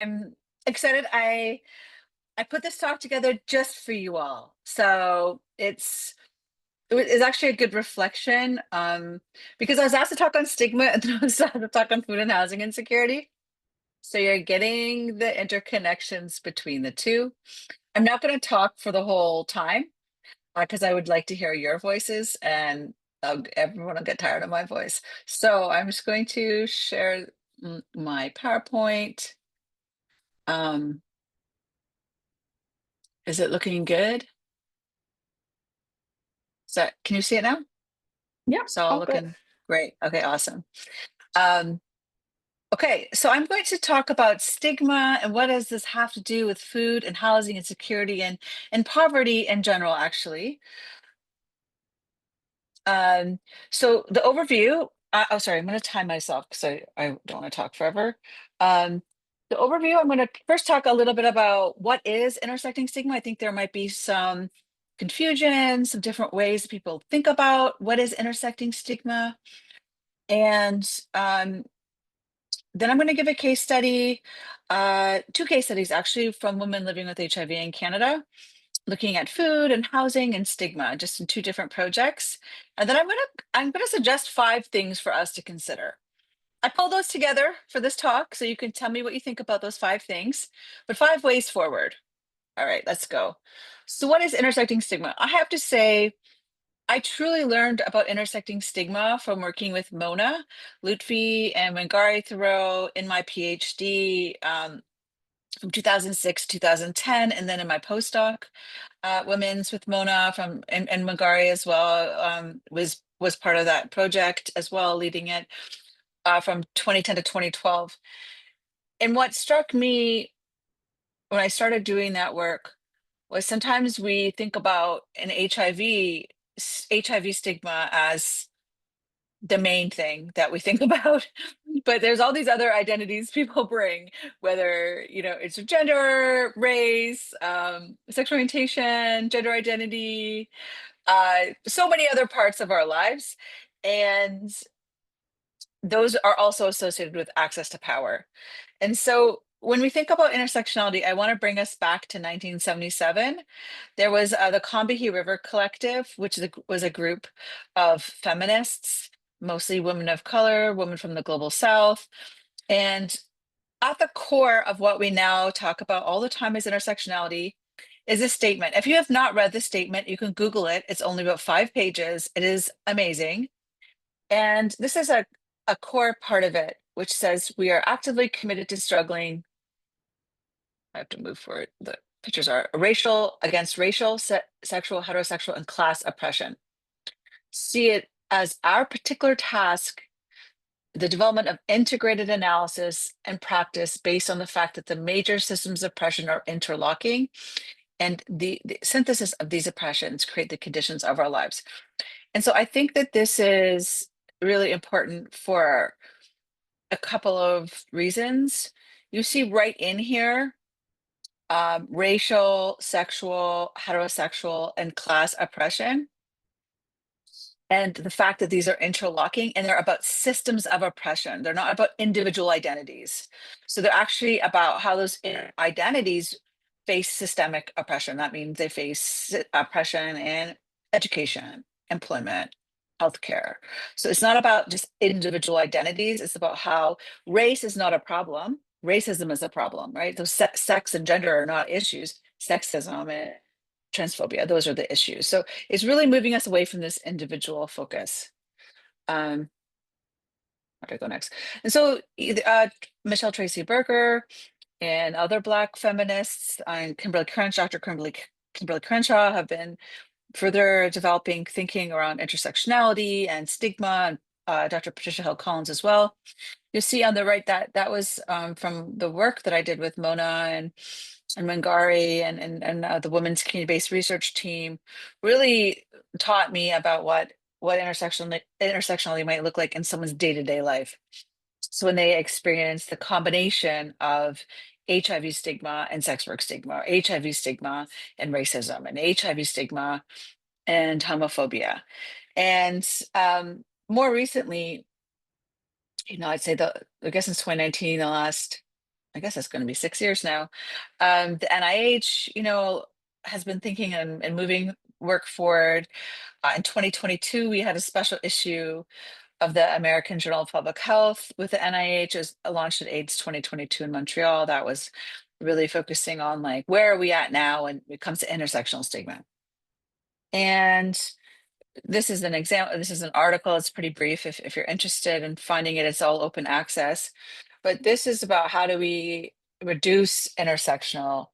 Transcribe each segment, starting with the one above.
I'm excited. I put this talk together just for you all. So it's actually a good reflection because I was asked to talk on stigma and then I was asked to talk on food and housing insecurity. So you're getting the interconnections between the two. I'm not going to talk for the whole time because I would like to hear your voices and everyone will get tired of my voice. So I'm just going to share my PowerPoint. Um, is it looking good? Can you see it now? Yeah, It's all all good. looking great. Okay, awesome. Um, okay, so I'm going to talk about stigma and what does this have to do with food and housing and security and poverty in general, actually. Um, so the overview, oh, sorry, I'm going to time myself because I don't want to talk forever. Um, the overview, I'm going to first talk a little bit about what is intersecting stigma. I think there might be some confusion, some different ways that people think about what is intersecting stigma. And then I'm going to give a case study, two case studies actually from women living with HIV in Canada, looking at food and housing and stigma, just in two different projects. And then I'm gonna suggest five things for us to consider. I pulled those together for this talk, so you can tell me what you think about those five things, but five ways forward. All right, let's go. So what is intersecting stigma? I have to say, I truly learned about intersecting stigma from working with Mona Lutfi and Wangari Thoreau in my PhD from 2006, 2010, and then in my postdoc, Women's with Mona and Magari as well was part of that project as well, leading it from 2010 to 2012. And what struck me when I started doing that work was sometimes we think about an HIV stigma as the main thing that we think about, but there's all these other identities people bring, whether it's gender, race, sexual orientation, gender identity, so many other parts of our lives, and those are also associated with access to power. And so when we think about intersectionality, I want to bring us back to 1977. There was the Combahee River Collective, which was a group of feminists, mostly women of color, women from the global South. And at the core of what we now talk about all the time as intersectionality is a statement. If you have not read the statement, you can Google it. It's only about 5 pages. It is amazing. And this is a core part of it, which says we are actively committed to struggling. I have to move forward. The pictures are against racial, sexual, heterosexual, and class oppression. See it as our particular task, the development of integrated analysis and practice based on the fact that the major systems of oppression are interlocking and the synthesis of these oppressions create the conditions of our lives. And so I think that this is really important for a couple of reasons. You see right in here, racial, sexual, heterosexual, and class oppression. And the fact that these are interlocking and they're about systems of oppression. They're not about individual identities. So they're actually about how those identities face systemic oppression. That means they face oppression in education, employment, healthcare. So it's not about just individual identities. It's about how race is not a problem. Racism is a problem, right? Those sex and gender are not issues. Sexism and transphobia, those are the issues. So it's really moving us away from this individual focus. Okay, go next. And so Michelle Tracy Berger and other Black feminists and Dr. Kimberly Crenshaw have been further developing thinking around intersectionality and stigma, and Dr. Patricia Hill Collins as well. You'll see on the right that was from the work that I did with Mona and Mangari and the Women's Community-Based Research Team really taught me about what intersectionality might look like in someone's day-to-day life. So when they experience the combination of HIV stigma and sex work stigma, or HIV stigma and racism, and HIV stigma and homophobia. And more recently, I'd say I guess in 2019, the last I guess it's going to be 6 years now. The NIH, has been thinking and moving work forward. In 2022, we had a special issue of the American Journal of Public Health with the NIH. It was launched at AIDS 2022 in Montreal. That was really focusing on like, where are we at now when it comes to intersectional stigma? And this is an example, this is an article, it's pretty brief. If you're interested in finding it, it's all open access. But this is about how do we reduce intersectional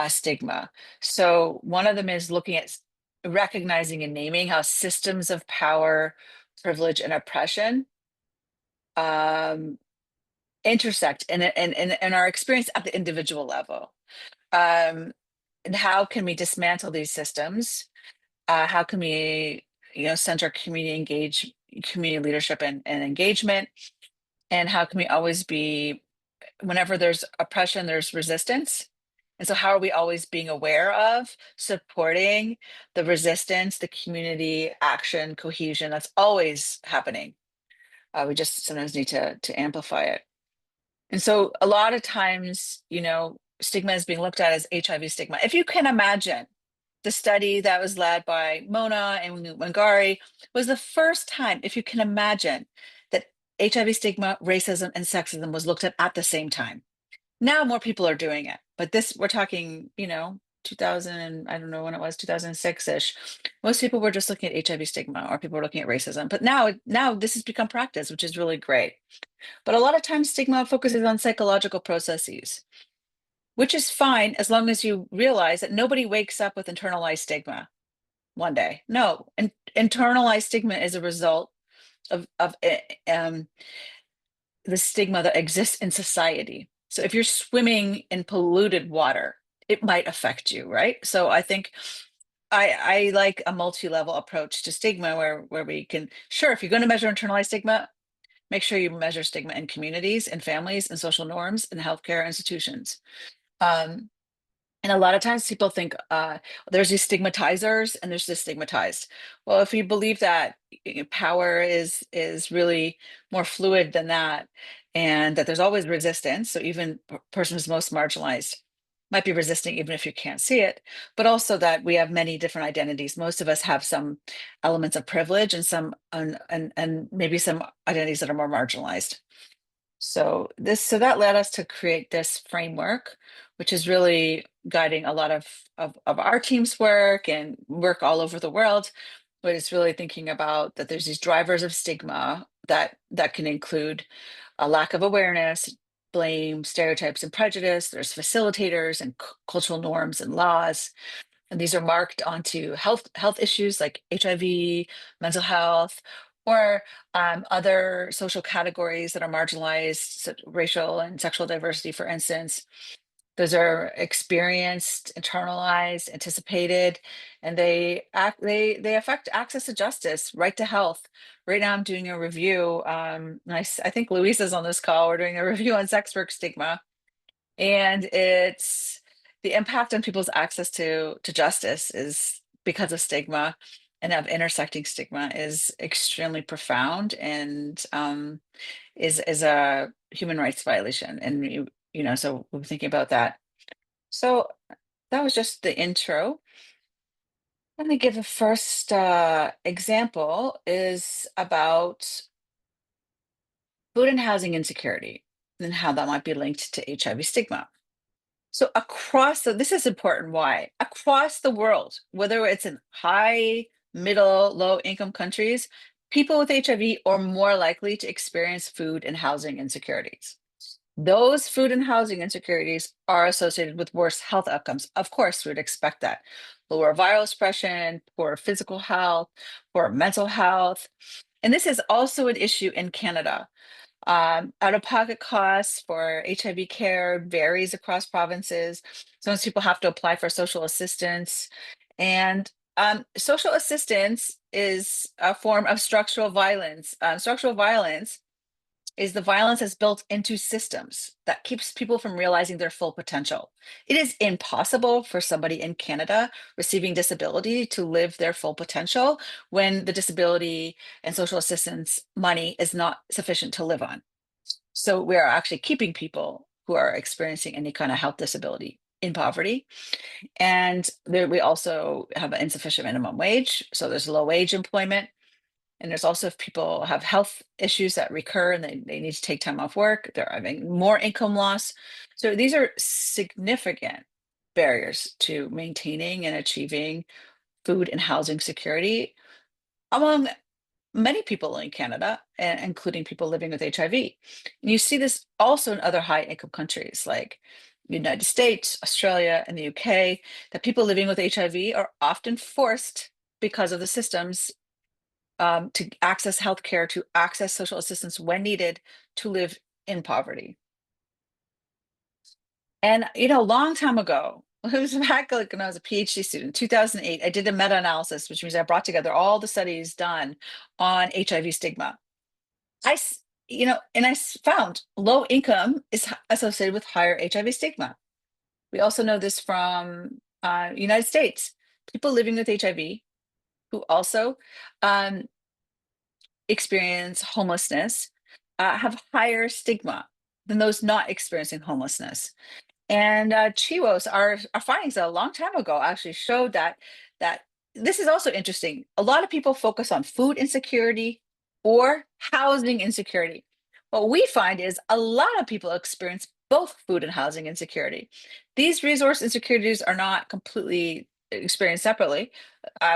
stigma. So one of them is looking at recognizing and naming how systems of power, privilege, and oppression um, intersect in our experience at the individual level. Um, and how can we dismantle these systems? How can we, center community leadership and engagement? And how can we always be, whenever there's oppression, there's resistance. And so how are we always being aware of supporting the resistance, the community action, cohesion that's always happening? We just sometimes need to amplify it. And so a lot of times, stigma is being looked at as HIV stigma. If you can imagine, the study that was led by Mona and Wangari was the first time, if you can imagine, that HIV stigma, racism, and sexism was looked at the same time. Now more people are doing it, but we're talking, 2000, and I don't know when it was, 2006-ish. Most people were just looking at HIV stigma, or people were looking at racism. But now this has become practice, which is really great. But a lot of times stigma focuses on psychological processes, which is fine as long as you realize that nobody wakes up with internalized stigma one day. No, internalized stigma is a result of the stigma that exists in society. So if you're swimming in polluted water, it might affect you, right? So I think I like a multi-level approach to stigma where we can, sure, if you're going to measure internalized stigma, make sure you measure stigma in communities and families and social norms and healthcare institutions. Um, and a lot of times people think there's these stigmatizers and there's the stigmatized. Well, if you believe that power is really more fluid than that, and that there's always resistance, so even person who's most marginalized might be resisting even if you can't see it, but also that we have many different identities. Most of us have some elements of privilege and some and maybe some identities that are more marginalized. So that led us to create this framework, which is really guiding a lot of our team's work and work all over the world. But it's really thinking about that there's these drivers of stigma that can include a lack of awareness, blame, stereotypes, and prejudice. There's facilitators and cultural norms and laws. And these are marked onto health issues like HIV, mental health, or other social categories that are marginalized, racial and sexual diversity, for instance. Those are experienced, internalized, anticipated, and they affect access to justice, right to health. Right now, I'm doing a review. I think Louisa's on this call. We're doing a review on sex work stigma, and it's the impact on people's access to justice is because of stigma, and of intersecting stigma is extremely profound, and is a human rights violation. And so we're thinking about that. So that was just the intro. Let me give a first example is about food and housing insecurity and how that might be linked to HIV stigma. So this is important. Why? Across the world, whether it's in high, middle, low income countries, people with HIV are more likely to experience food and housing insecurities. Those food and housing insecurities are associated with worse health outcomes. Of course, we would expect that. Lower viral suppression, poor physical health, poor mental health. And this is also an issue in Canada. Out-of-pocket costs for HIV care varies across provinces. Some people have to apply for social assistance. And social assistance is a form of structural violence. Structural violence is the violence that's built into systems that keeps people from realizing their full potential. It is impossible for somebody in Canada receiving disability to live their full potential when the disability and social assistance money is not sufficient to live on. So we are actually keeping people who are experiencing any kind of health disability in poverty. And there, we also have an insufficient minimum wage. So there's low wage employment. And there's also if people have health issues that recur and they need to take time off work, they're having more income loss. So these are significant barriers to maintaining and achieving food and housing security among many people in Canada, and including people living with HIV. And you see this also in other high income countries like United States, Australia, and the UK, that people living with HIV are often forced because of the systems to access healthcare, to access social assistance when needed, to live in poverty. And a long time ago, it was back like when I was a PhD student, 2008, I did a meta-analysis, which means I brought together all the studies done on HIV stigma. I, s- and found low income is associated with higher HIV stigma. We also know this from United States. People living with HIV who also um, experience homelessness have higher stigma than those not experiencing homelessness. And CHIWOS, our findings a long time ago actually showed that this is also interesting. A lot of people focus on food insecurity or housing insecurity. What we find is a lot of people experience both food and housing insecurity. These resource insecurities are not completely experienced separately.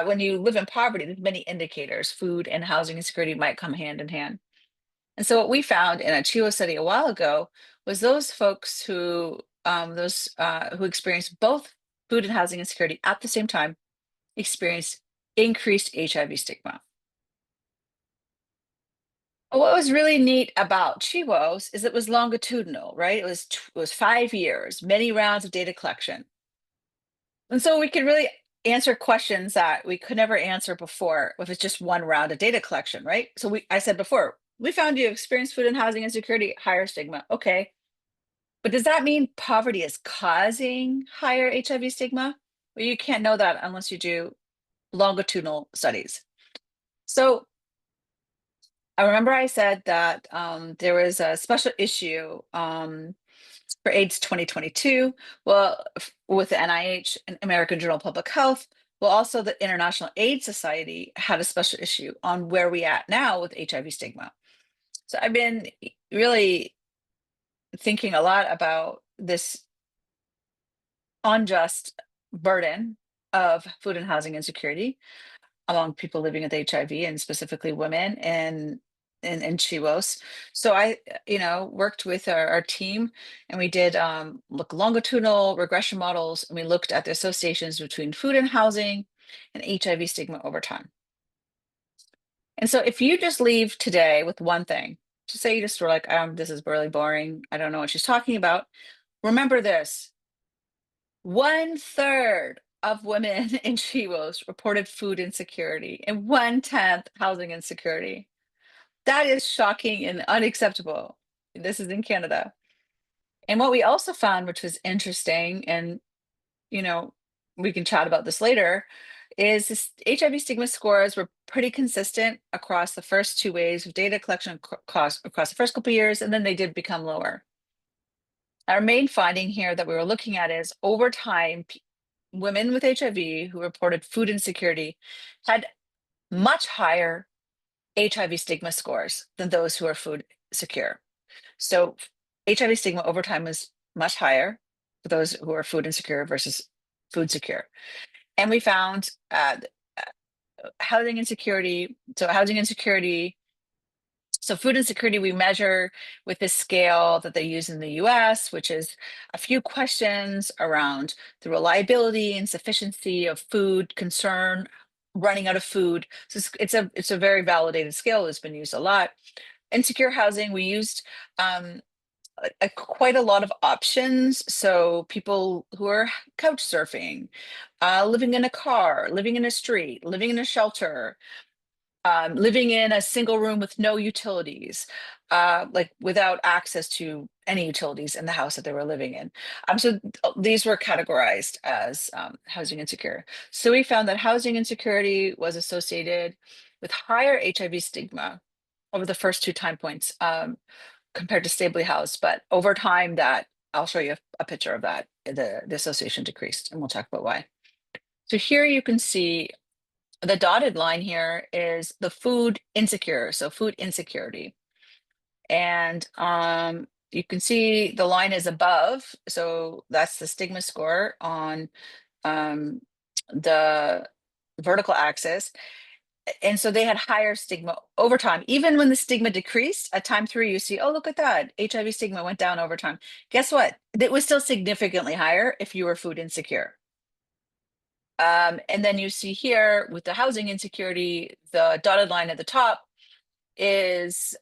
When you live in poverty, there's many indicators. Food and housing insecurity might come hand in hand. And so what we found in a CHIWO study a while ago was those folks who experienced both food and housing insecurity at the same time experienced increased HIV stigma. What was really neat about CHIWOS is it was longitudinal, right? It was 5 years, many rounds of data collection. And so we could really answer questions that we could never answer before if it's just one round of data collection, right? So I said before, we found you experience food and housing insecurity, higher stigma. Okay. But does that mean poverty is causing higher HIV stigma? Well, you can't know that unless you do longitudinal studies. So I remember I said that there was a special issue for AIDS 2022, well, with the NIH and American Journal of Public Health. Well, also the International AIDS Society had a special issue on where we at now with HIV stigma. So I've been really thinking a lot about this unjust burden of food and housing insecurity among people living with HIV and specifically women and CHIWOS. So I, worked with our team and we did look longitudinal regression models and we looked at the associations between food and housing and HIV stigma over time. And so if you just leave today with one thing, to say you just were like, this is really boring. I don't know what she's talking about. Remember this. 1/3 of women in CHIWOS reported food insecurity and 1/10 housing insecurity. That is shocking and unacceptable. This is in Canada. And what we also found, which was interesting, and you know, we can chat about this later, is this HIV stigma scores were pretty consistent across the first two waves of data collection across the first couple of years, and then they did become lower. Our main finding here that we were looking at is over time, women with HIV who reported food insecurity had much higher HIV stigma scores than those who are food secure. So HIV stigma over time was much higher for those who are food insecure versus food secure. And we found housing insecurity. So food insecurity we measure with this scale that they use in the US, which is a few questions around the reliability and sufficiency of food, concern, running out of food. So it's a very validated scale that's been used a lot. Insecure housing, we used quite a lot of options. So people who are couch surfing, living in a car, living in a street, living in a shelter, living in a single room with no utilities, like without access to any utilities in the house that they were living in. These were categorized as housing insecure. So we found that housing insecurity was associated with higher HIV stigma over the first two time points compared to stably housed, but over time that I'll show you a picture of that. The association decreased, and we'll talk about why. So here you can see the dotted line here is the food insecure, so food insecurity. And you can see the line is above, so that's the stigma score on the vertical axis. And so they had higher stigma over time. Even when the stigma decreased at time 3, you see, oh, look at that. HIV stigma went down over time. Guess what? It was still significantly higher if you were food insecure. And then you see here with the housing insecurity, the dotted line at the top is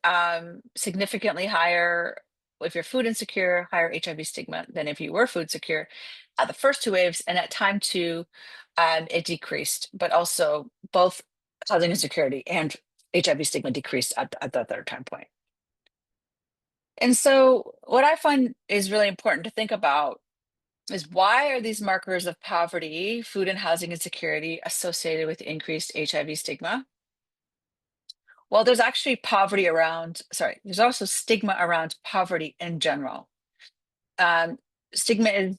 significantly higher if you're food insecure, higher HIV stigma than if you were food secure at the first 2 waves. And at time 2, it decreased, but also both housing insecurity and HIV stigma decreased at the third time point. And so what I find is really important to think about is why are these markers of poverty, food and housing insecurity associated with increased HIV stigma? Well, there's actually there's also stigma around poverty in general. Stigma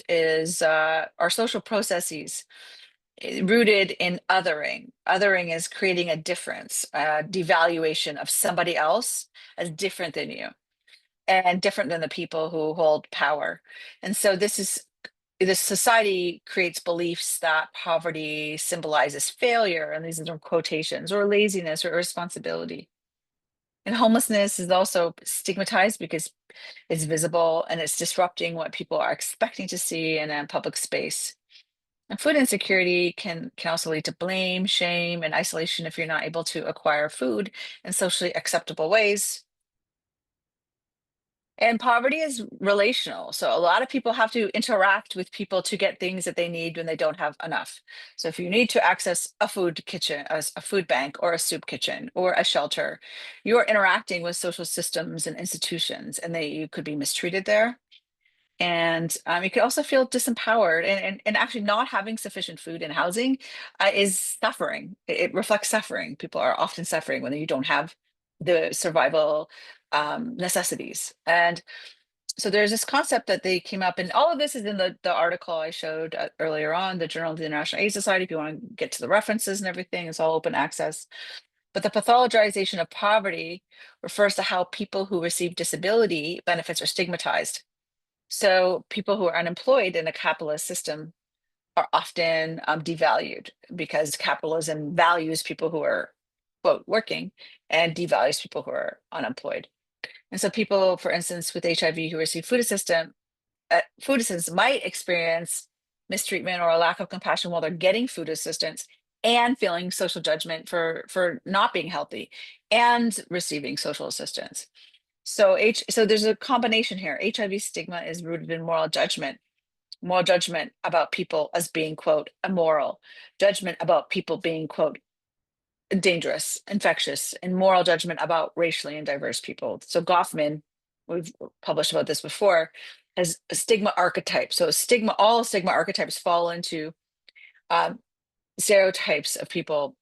is our social processes rooted in othering. Othering is creating a difference, devaluation of somebody else as different than you and different than the people who hold power. And so this society creates beliefs that poverty symbolizes failure, and these are quotations, or laziness or irresponsibility. And homelessness is also stigmatized because it's visible and it's disrupting what people are expecting to see in a public space. And food insecurity can also lead to blame, shame, and isolation if you're not able to acquire food in socially acceptable ways. And poverty is relational. So a lot of people have to interact with people to get things that they need when they don't have enough. So if you need to access a food kitchen, a food bank, or a soup kitchen, or a shelter, you're interacting with social systems and institutions, and you could be mistreated there. And you can also feel disempowered, and actually not having sufficient food and housing is suffering. It reflects suffering. People are often suffering when you don't have the survival necessities. And so there's this concept that they came up, and all of this is in the article I showed earlier on, the Journal of the International AIDS Society. If you want to get to the references and everything, it's all open access. But the pathologization of poverty refers to how people who receive disability benefits are stigmatized. So people who are unemployed in a capitalist system are often devalued because capitalism values people who are, quote, working, and devalues people who are unemployed. And so people, for instance, with HIV who receive food assistance might experience mistreatment or a lack of compassion while they're getting food assistance, and feeling social judgment for not being healthy and receiving social assistance. So there's a combination here. HIV stigma is rooted in moral judgment about people as being, quote, immoral, judgment about people being, quote, dangerous, infectious, and moral judgment about racially and diverse people. So Goffman, we've published about this before, has a stigma archetype. So all stigma archetypes fall into stereotypes of people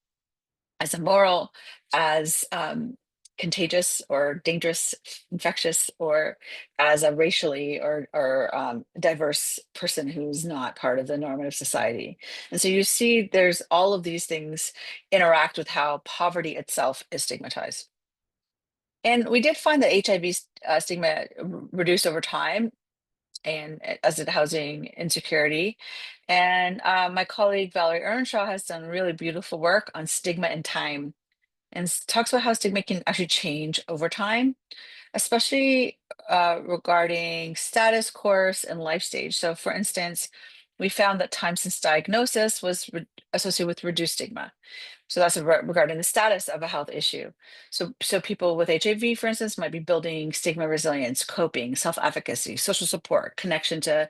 as immoral, as contagious or dangerous, infectious, or as a racially or diverse person who's not part of the normative society. And so you see there's all of these things interact with how poverty itself is stigmatized. And we did find that HIV stigma reduced over time, and as did housing insecurity. And my colleague Valerie Earnshaw has done really beautiful work on stigma and time, and talks about how stigma can actually change over time, especially regarding status, course, and life stage. So for instance, we found that time since diagnosis was associated with reduced stigma. So that's regarding the status of a health issue. So people with HIV, for instance, might be building stigma resilience, coping, self-efficacy, social support, connection to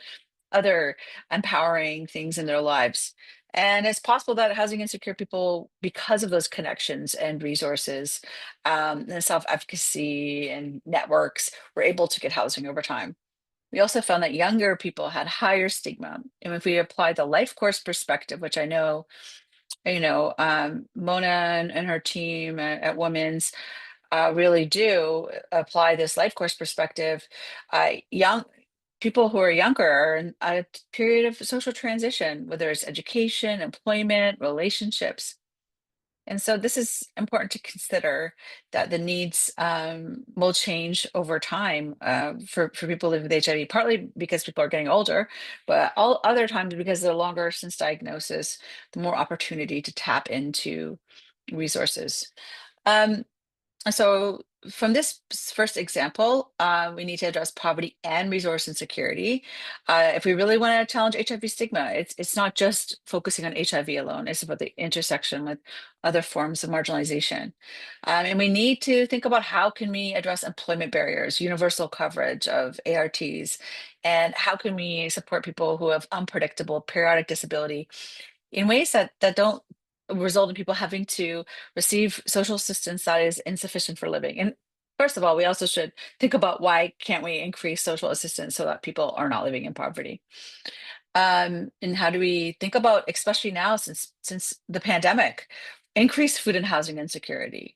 other empowering things in their lives. And it's possible that housing insecure people, because of those connections and resources, and self-efficacy and networks, were able to get housing over time. We also found that younger people had higher stigma. And if we apply the life course perspective, which I know, Mona and her team at Women's really do apply this life course perspective, young people who are younger are in a period of social transition, whether it's education, employment, relationships. And so this is important to consider that the needs will change over time for people living with HIV, partly because people are getting older, but all other times because the longer since diagnosis, the more opportunity to tap into resources. Um, so from this first example, we need to address poverty and resource insecurity. If we really want to challenge HIV stigma, it's not just focusing on HIV alone. It's about the intersection with other forms of marginalization. And we need to think about how can we address employment barriers, universal coverage of ARTs, and how can we support people who have unpredictable periodic disability in ways that don't result in people having to receive social assistance that is insufficient for living. And first of all, we also should think about why can't we increase social assistance so that people are not living in poverty? And how do we think about, especially now since the pandemic, increased food and housing insecurity?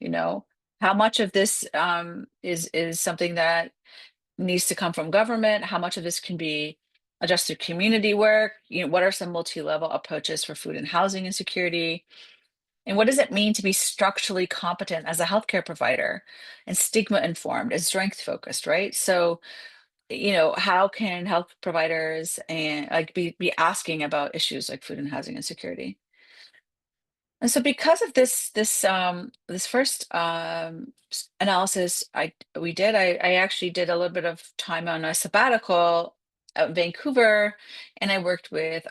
You know, how much of this is something that needs to come from government? How much of this can be addressed through community work? You know, what are some multi-level approaches for food and housing insecurity? And what does it mean to be structurally competent as a healthcare provider and stigma informed and strength focused, right? So, you know, how can health providers and like be asking about issues like food and housing insecurity? And so because of this first analysis I actually did a little bit of time on a sabbatical out in Vancouver, and I worked with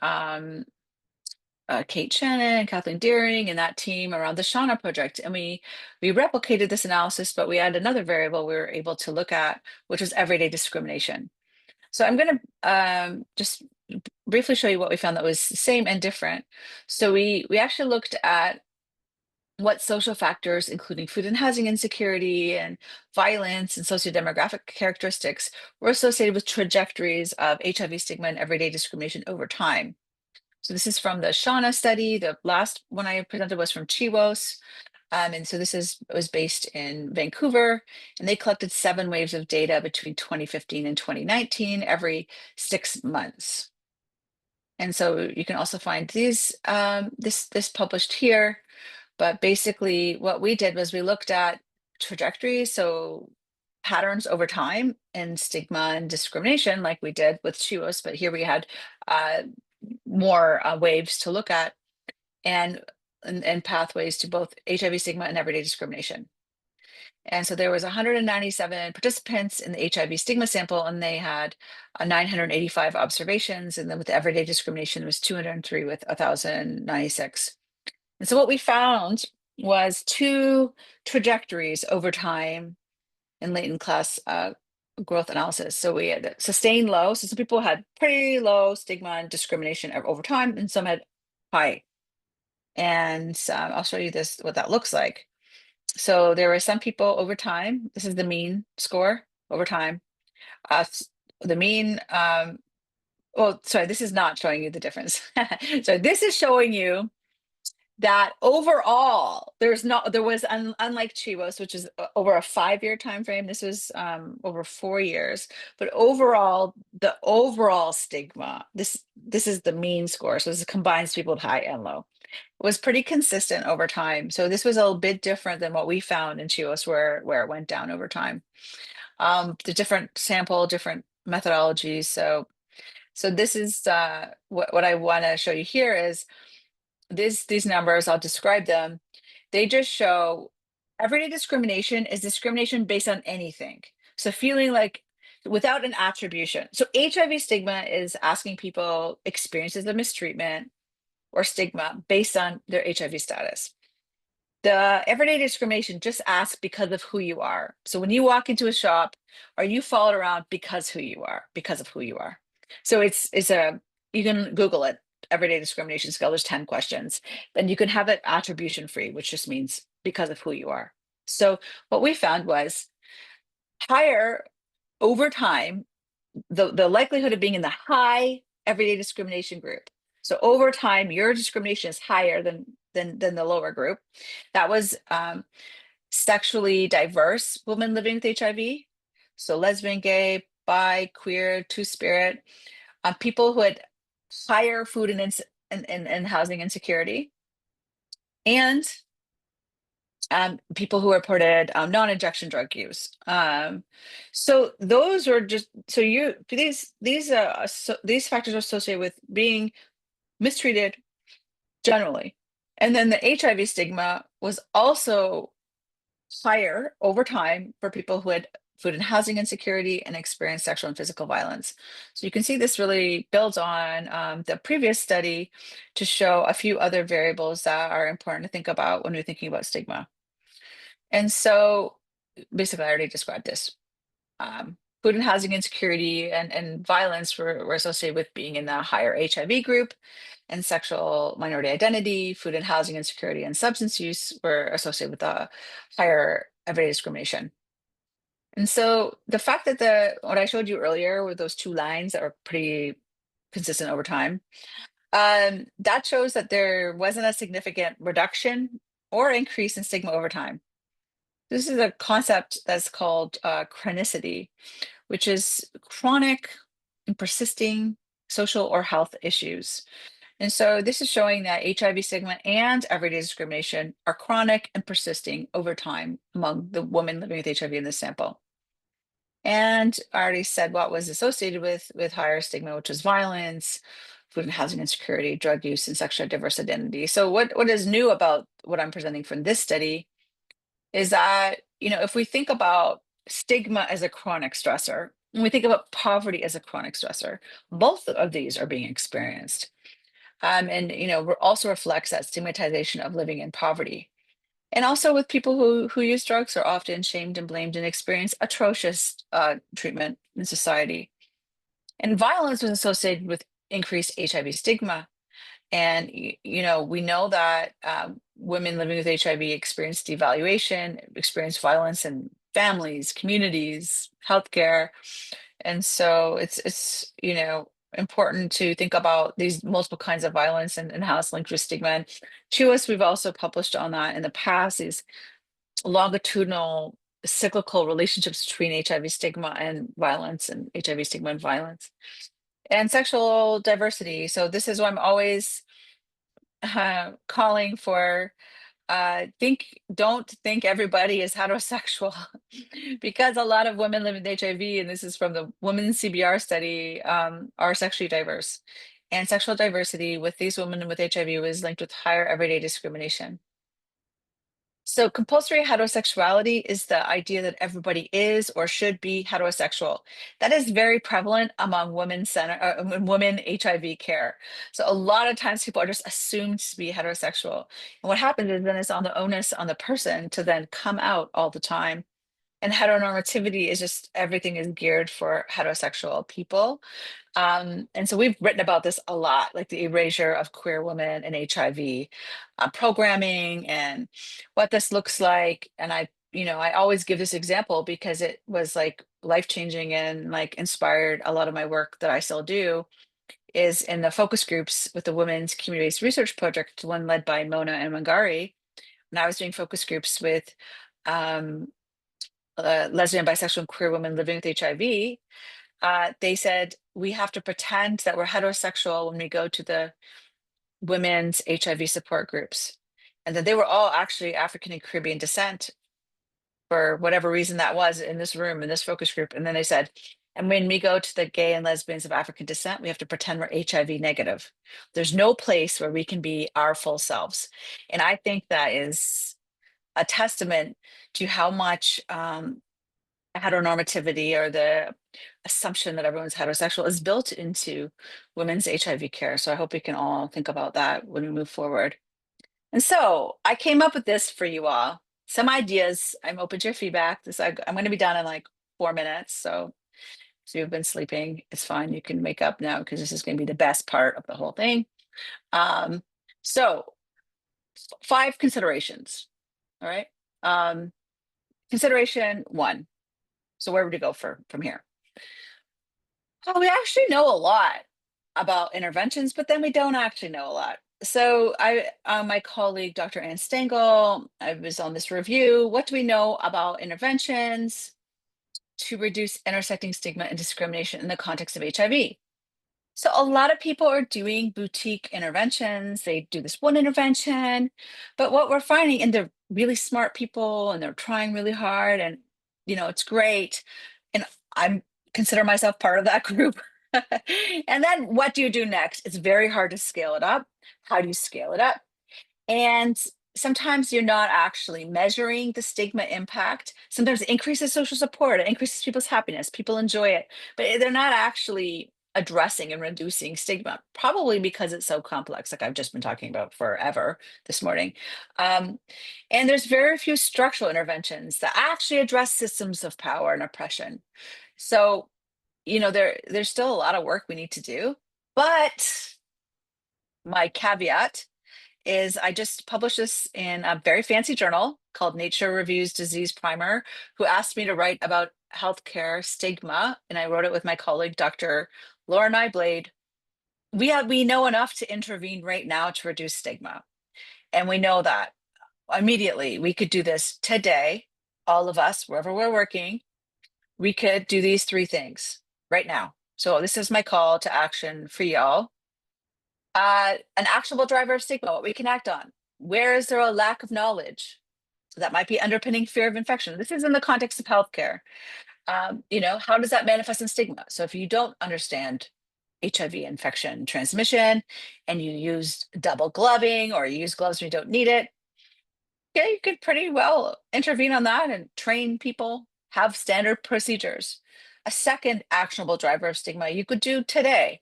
Kate Shannon and Kathleen Deering and that team around the SHAWNA project. And we replicated this analysis, but we had another variable we were able to look at, which was everyday discrimination. So I'm going to just briefly show you what we found that was the same and different. So we actually looked at what social factors, including food and housing insecurity and violence and sociodemographic characteristics, were associated with trajectories of HIV stigma and everyday discrimination over time. So this is from the SHAWNA study. The last one I presented was from CHIWOS. And so was based in Vancouver, and they collected 7 waves of data between 2015 and 2019 every 6 months. And so you can also find this published here. But basically, what we did was we looked at trajectories, so patterns over time in stigma and discrimination, like we did with CHIWOS, but here we had uh, more waves to look at, and pathways to both HIV stigma and everyday discrimination. And so there was 197 participants in the HIV stigma sample, and they had 985 observations. And then with the everyday discrimination, it was 203 with 1,096. And so what we found was 2 trajectories over time in latent class growth analysis. So we had sustained low. So some people had pretty low stigma and discrimination over time, and some had high. And I'll show you what that looks like. So there were some people over time. This is the mean score over time. The mean, oh, sorry, this is not showing you the difference. So this is showing you that overall, there was unlike CHIWOS, which is over a 5-year time frame. This was over 4 years, but overall, the overall stigma. This is the mean score. So this combines people with high and low. Was pretty consistent over time. So this was a bit different than what we found in CHIWOS, where it went down over time. The different sample, different methodologies. So this is what I want to show you here is these numbers. I'll describe them. They just show everyday discrimination is discrimination based on anything. So feeling like without an attribution. So HIV stigma is asking people experiences of mistreatment or stigma based on their HIV status. The everyday discrimination just asks because of who you are. So when you walk into a shop, are you followed around because who you are, because of who you are? So you can Google it, everyday discrimination scale. There's 10 questions. Then you can have it attribution free, which just means because of who you are. So what we found was higher over time, the likelihood of being in the high everyday discrimination group. So over time, your discrimination is higher than the lower group. That was sexually diverse women living with HIV. So lesbian, gay, bi, queer, two-spirit, people who had higher food and housing insecurity, and people who reported non-injection drug use. So those were just so you these factors are associated with being mistreated generally, and then the HIV stigma was also higher over time for people who had food and housing insecurity and experienced sexual and physical violence. So you can see this really builds on the previous study to show a few other variables that are important to think about when we're thinking about stigma. And so basically, I already described this. Food and housing insecurity and violence were associated with being in the higher HIV group, and sexual minority identity, food and housing insecurity, and substance use were associated with a higher everyday discrimination. And so the fact that what I showed you earlier with those two lines that were pretty consistent over time, that shows that there wasn't a significant reduction or increase in stigma over time. This is a concept that's called chronicity, which is chronic and persisting social or health issues. And so this is showing that HIV stigma and everyday discrimination are chronic and persisting over time among the women living with HIV in this sample. And I already said what was associated with higher stigma, which was violence, food and housing insecurity, drug use, and sexual diverse identity. So what is new about what I'm presenting from this study is that, if we think about stigma as a chronic stressor, and we think about poverty as a chronic stressor, both of these are being experienced. And also reflects that stigmatization of living in poverty. And also with people who use drugs are often shamed and blamed and experience atrocious treatment in society. And violence was associated with increased HIV stigma. And we know that women living with HIV experience devaluation, experience violence in families, communities, healthcare. And so it's important to think about these multiple kinds of violence and how it's linked with stigma. And CHIWOS, we've also published on that in the past, these longitudinal cyclical relationships between HIV stigma and violence, and HIV stigma and violence. And sexual diversity. So this is why I'm always calling for don't think everybody is heterosexual, because a lot of women living with HIV, and this is from the Women's CBR study, are sexually diverse. And sexual diversity with these women with HIV was linked with higher everyday discrimination. So compulsory heterosexuality is the idea that everybody is or should be heterosexual. That is very prevalent among women HIV care. So a lot of times people are just assumed to be heterosexual. And what happens is then it's on the onus on the person to then come out all the time. And heteronormativity is just everything is geared for heterosexual people. And so we've written about this a lot, like the erasure of queer women and HIV programming and what this looks like. And I always give this example because it was like life-changing and like inspired a lot of my work that I still do, is in the focus groups with the Women's Community-Based Research Project, one led by Mona and Mangari. When I was doing focus groups with um, lesbian, bisexual, and queer women living with HIV, they said we have to pretend that we're heterosexual when we go to the women's HIV support groups. And that they were all actually African and Caribbean descent for whatever reason that was in this room, in this focus group. And then they said, and when we go to the gay and lesbians of African descent, we have to pretend we're HIV negative. There's no place where we can be our full selves. And I think that is a testament to how much heteronormativity, or the assumption that everyone's heterosexual, is built into women's HIV care. So I hope we can all think about that when we move forward. And so I came up with this for you all. Some ideas. I'm open to your feedback. I'm going to be done in like 4 minutes. So if you've been sleeping, it's fine. You can wake up now because this is going to be the best part of the whole thing. So 5 considerations. All right. Consideration 1. So where would you go from here? Well, we actually know a lot about interventions, but then we don't actually know a lot. So my colleague, Dr. Ann Stengel, I was on this review. What do we know about interventions? to reduce intersecting stigma and discrimination in the context of HIV. So a lot of people are doing boutique interventions. They do this one intervention, but what we're finding, and they're really smart people and they're trying really hard and it's great. And I'm consider myself part of that group. And then what do you do next? It's very hard to scale it up. How do you scale it up? And sometimes you're not actually measuring the stigma impact. Sometimes it increases social support, it increases people's happiness, people enjoy it, but they're not actually addressing and reducing stigma, probably because it's so complex, like I've just been talking about forever this morning. Um, and there's very few structural interventions that actually address systems of power and oppression. So, there's still a lot of work we need to do, but my caveat is I just published this in a very fancy journal called Nature Reviews Disease Primer, who asked me to write about healthcare stigma, and I wrote it with my colleague, Dr. Lauren Blade. We know enough to intervene right now to reduce stigma, and we know that immediately we could do this today. All of us, wherever we're working, we could do these three things right now. So this is my call to action for y'all. An actionable driver of stigma, what we can act on. Where is there a lack of knowledge? So that might be underpinning fear of infection. This is in the context of healthcare. How does that manifest in stigma? So if you don't understand HIV infection transmission and you use double gloving or you use gloves when you don't need it, yeah, you could pretty well intervene on that and train people, have standard procedures. A second actionable driver of stigma you could do today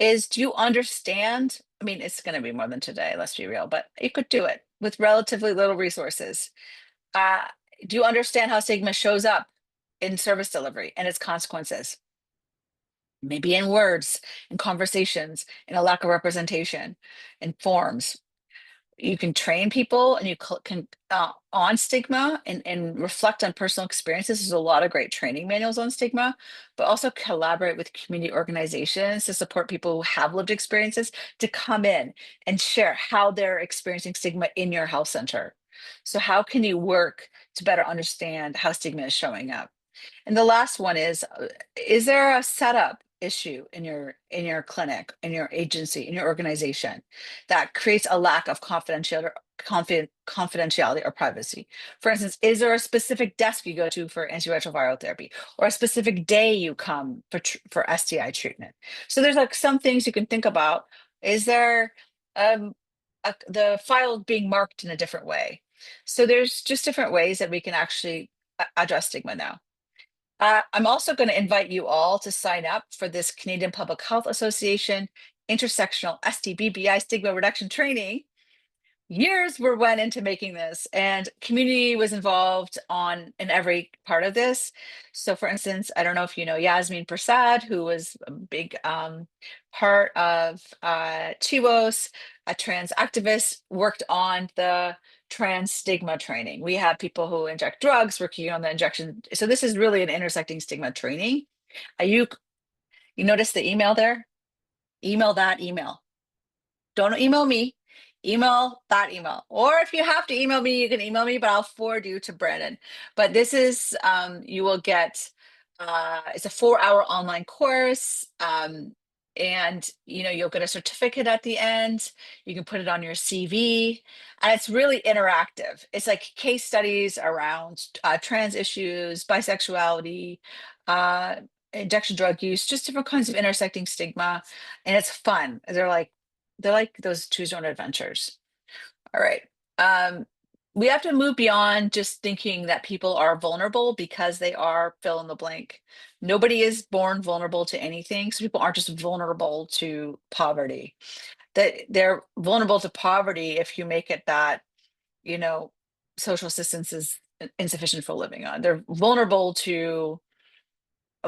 is, do you understand? I mean, it's going to be more than today, let's be real, but you could do it with relatively little resources. Uh, do you understand how stigma shows up in service delivery and its consequences? Maybe in words, in conversations, in a lack of representation, in forms. You can train people and you can on stigma and reflect on personal experiences. There's a lot of great training manuals on stigma, but also collaborate with community organizations to support people who have lived experiences to come in and share how they're experiencing stigma in your health center. So how can you work to better understand how stigma is showing up? And the last one is there a setup issue in your clinic, in your agency, in your organization that creates a lack of confidentiality or privacy? For instance, is there a specific desk you go to for antiretroviral therapy, or a specific day you come for STI treatment? So there's like some things you can think about. Is there um, the file being marked in a different way? So there's just different ways that we can actually address stigma now. I'm also going to invite you all to sign up for this Canadian Public Health Association intersectional STBBI stigma reduction training. Years were went into making this, and community was involved in every part of this. So for instance, I don't know if you know Yasmin Prasad, who was a big part of CHIWOS, a trans activist, worked on the trans stigma training. We have people who inject drugs working on the injection. So this is really an intersecting stigma training. You notice the email there? Email that email. Don't email me, email that email. Or if you have to email me, you can email me, but I'll forward you to Brandon. But this is, you will get, it's a 4-hour online course. And you'll get a certificate at the end. You can put it on your CV, and it's really interactive. It's like case studies around trans issues, bisexuality, uh, injection drug use, just different kinds of intersecting stigma, and it's fun. They're like those choose your own adventures. All right. Um, we have to move beyond just thinking that people are vulnerable because they are fill in the blank. Nobody is born vulnerable to anything. So people aren't just vulnerable to poverty. That they're vulnerable to poverty if you make it that, you know, social assistance is insufficient for living on. They're vulnerable to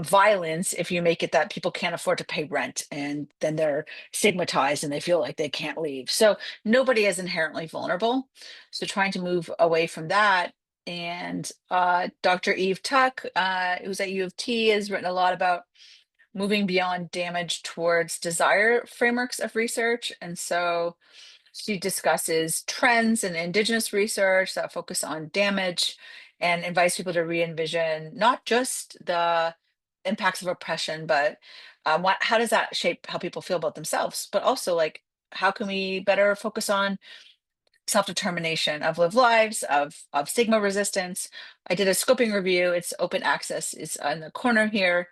violence if you make it that people can't afford to pay rent, and then they're stigmatized and they feel like they can't leave. So nobody is inherently vulnerable. So trying to move away from that. And Dr. Eve Tuck, who's at U of T, has written a lot about moving beyond damage towards desire frameworks of research. And so she discusses trends in Indigenous research that focus on damage and invites people to re-envision not just the impacts of oppression, but how does that shape how people feel about themselves, but also like how can we better focus on self-determination of lived lives, of stigma resistance. I did a scoping review. It's open access. It's in the corner here.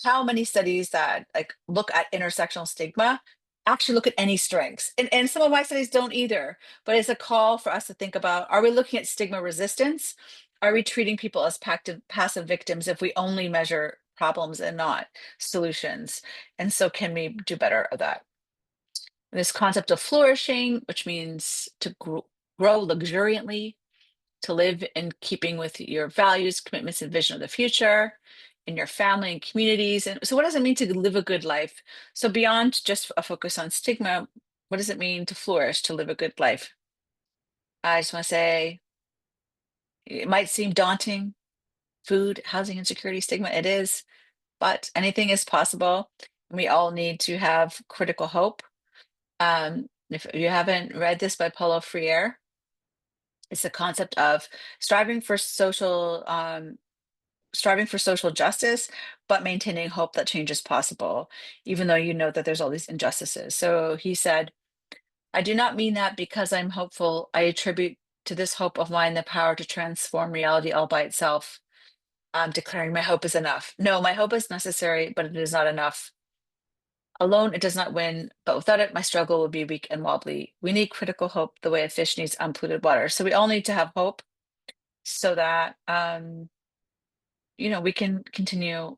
How many studies that like look at intersectional stigma actually look at any strengths? And some of my studies don't either, but it's a call for us to think about, are we looking at stigma resistance? Are we treating people as passive victims if we only measure problems and not solutions? And so can we do better of that? This concept of flourishing, which means to grow luxuriantly, to live in keeping with your values, commitments, and vision of the future in your family and communities. And so, what does it mean to live a good life? So, beyond just a focus on stigma, what does it mean to flourish, to live a good life? I just want to say it might seem daunting food, housing insecurity, stigma. It is, but anything is possible. And we all need to have critical hope. If you haven't read this by Paulo Freire, it's the concept of striving for social striving for social justice, but maintaining hope that change is possible, even though you know that there's all these injustices. So he said, I do not mean that because I'm hopeful, I attribute to this hope of mine the power to transform reality all by itself. I'm declaring my hope is enough. No, my hope is necessary, but it is not enough. Alone, it does not win, but without it, my struggle will be weak and wobbly. We need critical hope the way a fish needs unpolluted water. So we all need to have hope so that we can continue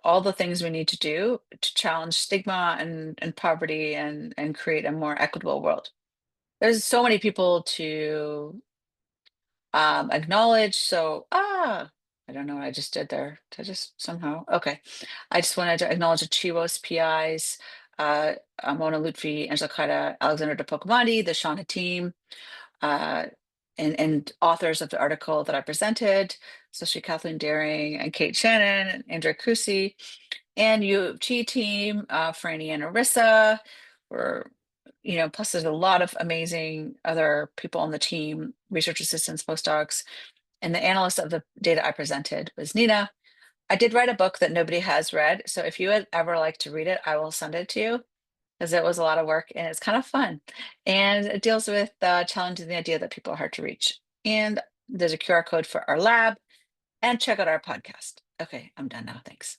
all the things we need to do to challenge stigma and poverty and create a more equitable world. There's so many people to acknowledge. So I don't know what I just did there. I just somehow okay. I just wanted to acknowledge the CHIWOS PIs, Mona Lutfi, Angela Kata, Alexander DePocomandi, the SHAWNA team, uh, and authors of the article that I presented, especially Kathleen Daring and Kate Shannon and Andrea Kusi, and U of G team, Franny and Arissa, were, plus there's a lot of amazing other people on the team, research assistants, postdocs, and the analyst of the data I presented was Nina. I did write a book that nobody has read, so if you would ever like to read it, I will send it to you because it was a lot of work and it's kind of fun. And it deals with challenging the idea that people are hard to reach. And there's a QR code for our lab and check out our podcast. Okay, I'm done now. Thanks.